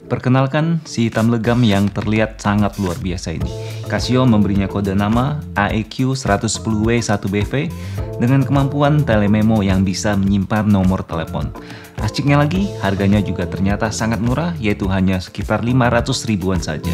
Perkenalkan, si hitam legam yang terlihat sangat luar biasa ini. Casio memberinya kode nama AEQ110W1BV dengan kemampuan telememo yang bisa menyimpan nomor telepon. Asyiknya lagi, harganya juga ternyata sangat murah, yaitu hanya sekitar 500 ribuan saja.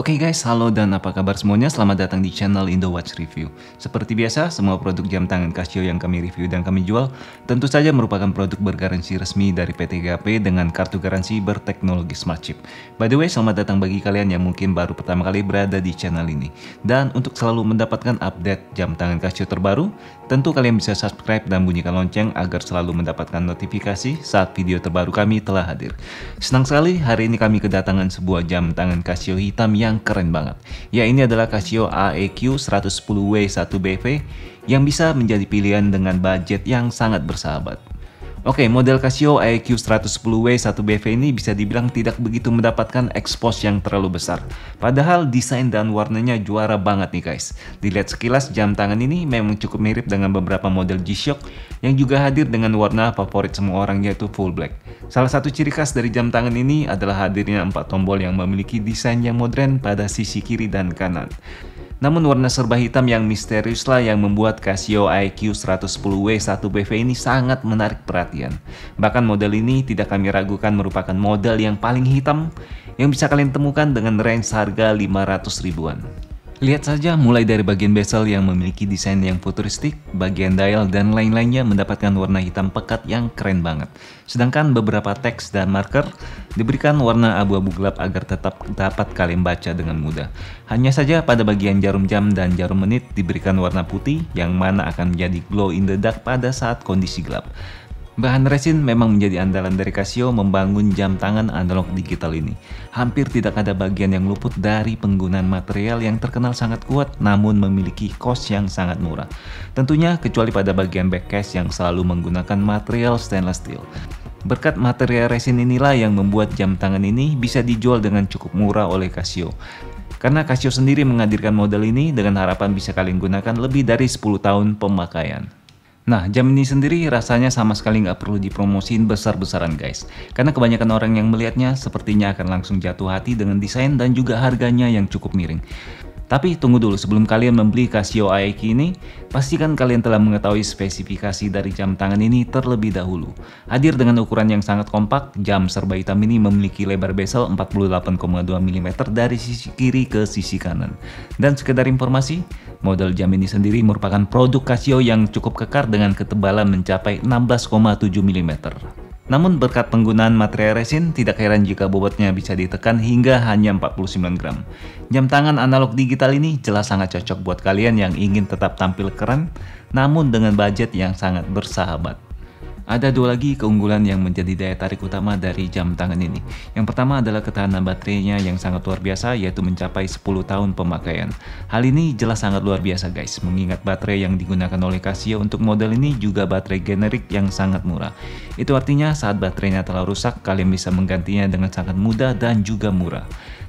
Oke guys, halo dan apa kabar semuanya? Selamat datang di channel Indowatch Review. Seperti biasa, semua produk jam tangan Casio yang kami review dan kami jual tentu saja merupakan produk bergaransi resmi dari PT GAP dengan kartu garansi berteknologi Smart Chip. By the way, selamat datang bagi kalian yang mungkin baru pertama kali berada di channel ini. Dan untuk selalu mendapatkan update jam tangan Casio terbaru, tentu kalian bisa subscribe dan bunyikan lonceng agar selalu mendapatkan notifikasi saat video terbaru kami telah hadir. Senang sekali hari ini kami kedatangan sebuah jam tangan Casio hitam yang keren banget. Ya, ini adalah Casio AEQ110W1BV yang bisa menjadi pilihan dengan budget yang sangat bersahabat. Oke, model Casio AEQ110W1BV ini bisa dibilang tidak begitu mendapatkan expose yang terlalu besar. Padahal desain dan warnanya juara banget nih guys. Dilihat sekilas, jam tangan ini memang cukup mirip dengan beberapa model G-Shock yang juga hadir dengan warna favorit semua orang, yaitu full black. Salah satu ciri khas dari jam tangan ini adalah hadirnya 4 tombol yang memiliki desain yang modern pada sisi kiri dan kanan. Namun warna serba hitam yang misterius lah yang membuat Casio AEQ110W1BV ini sangat menarik perhatian. Bahkan model ini tidak kami ragukan merupakan model yang paling hitam yang bisa kalian temukan dengan range harga 500 ribuan. Lihat saja, mulai dari bagian bezel yang memiliki desain yang futuristik, bagian dial dan lain-lainnya mendapatkan warna hitam pekat yang keren banget. Sedangkan beberapa teks dan marker diberikan warna abu-abu gelap agar tetap dapat kalian baca dengan mudah. Hanya saja pada bagian jarum jam dan jarum menit diberikan warna putih yang mana akan menjadi glow in the dark pada saat kondisi gelap. Bahan resin memang menjadi andalan dari Casio membangun jam tangan analog digital ini. Hampir tidak ada bagian yang luput dari penggunaan material yang terkenal sangat kuat namun memiliki cost yang sangat murah. Tentunya kecuali pada bagian back case yang selalu menggunakan material stainless steel. Berkat material resin inilah yang membuat jam tangan ini bisa dijual dengan cukup murah oleh Casio. Karena Casio sendiri menghadirkan model ini dengan harapan bisa kalian gunakan lebih dari 10 tahun pemakaian. Nah, jam ini sendiri rasanya sama sekali nggak perlu dipromosin besar-besaran guys. Karena kebanyakan orang yang melihatnya sepertinya akan langsung jatuh hati dengan desain dan juga harganya yang cukup miring. Tapi tunggu dulu, sebelum kalian membeli Casio AEQ ini, pastikan kalian telah mengetahui spesifikasi dari jam tangan ini terlebih dahulu. Hadir dengan ukuran yang sangat kompak, jam serba hitam ini memiliki lebar bezel 48,2 mm dari sisi kiri ke sisi kanan. Dan sekedar informasi, model jam ini sendiri merupakan produk Casio yang cukup kekar dengan ketebalan mencapai 16,7 mm. Namun berkat penggunaan material resin, tidak heran jika bobotnya bisa ditekan hingga hanya 49 gram. Jam tangan analog digital ini jelas sangat cocok buat kalian yang ingin tetap tampil keren, namun dengan budget yang sangat bersahabat. Ada dua lagi keunggulan yang menjadi daya tarik utama dari jam tangan ini. Yang pertama adalah ketahanan baterainya yang sangat luar biasa, yaitu mencapai 10 tahun pemakaian. Hal ini jelas sangat luar biasa guys, mengingat baterai yang digunakan oleh Casio untuk model ini juga baterai generik yang sangat murah. Itu artinya saat baterainya telah rusak, kalian bisa menggantinya dengan sangat mudah dan juga murah.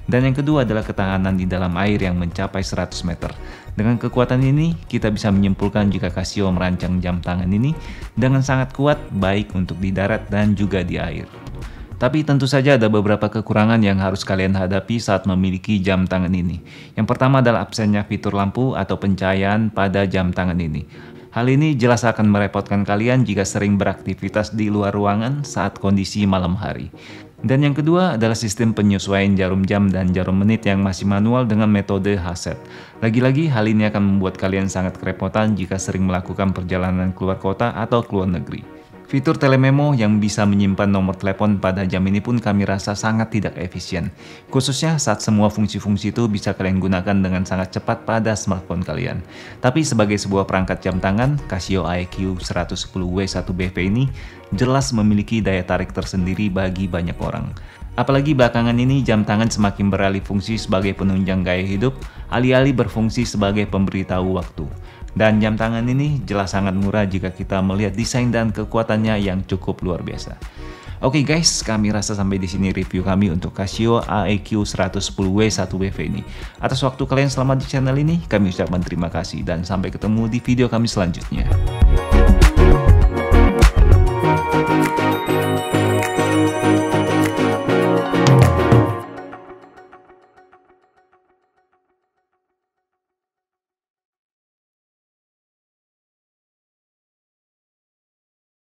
Dan yang kedua adalah ketahanan di dalam air yang mencapai 100 meter. Dengan kekuatan ini, kita bisa menyimpulkan jika Casio merancang jam tangan ini dengan sangat kuat baik untuk di darat dan juga di air. Tapi tentu saja ada beberapa kekurangan yang harus kalian hadapi saat memiliki jam tangan ini. Yang pertama adalah absennya fitur lampu atau pencahayaan pada jam tangan ini. Hal ini jelas akan merepotkan kalian jika sering beraktivitas di luar ruangan saat kondisi malam hari. Dan yang kedua adalah sistem penyesuaian jarum jam dan jarum menit yang masih manual dengan metode Haset. Lagi-lagi hal ini akan membuat kalian sangat kerepotan jika sering melakukan perjalanan keluar kota atau keluar negeri. Fitur telememo yang bisa menyimpan nomor telepon pada jam ini pun kami rasa sangat tidak efisien. Khususnya saat semua fungsi-fungsi itu bisa kalian gunakan dengan sangat cepat pada smartphone kalian. Tapi sebagai sebuah perangkat jam tangan, Casio AEQ110W1BV ini jelas memiliki daya tarik tersendiri bagi banyak orang. Apalagi belakangan ini jam tangan semakin beralih fungsi sebagai penunjang gaya hidup, alih-alih berfungsi sebagai pemberitahu waktu. Dan jam tangan ini jelas sangat murah jika kita melihat desain dan kekuatannya yang cukup luar biasa. Oke guys, kami rasa sampai di sini review kami untuk Casio AEQ 110W 1BV ini. Atas waktu kalian selama di channel ini, kami ucapkan terima kasih dan sampai ketemu di video kami selanjutnya.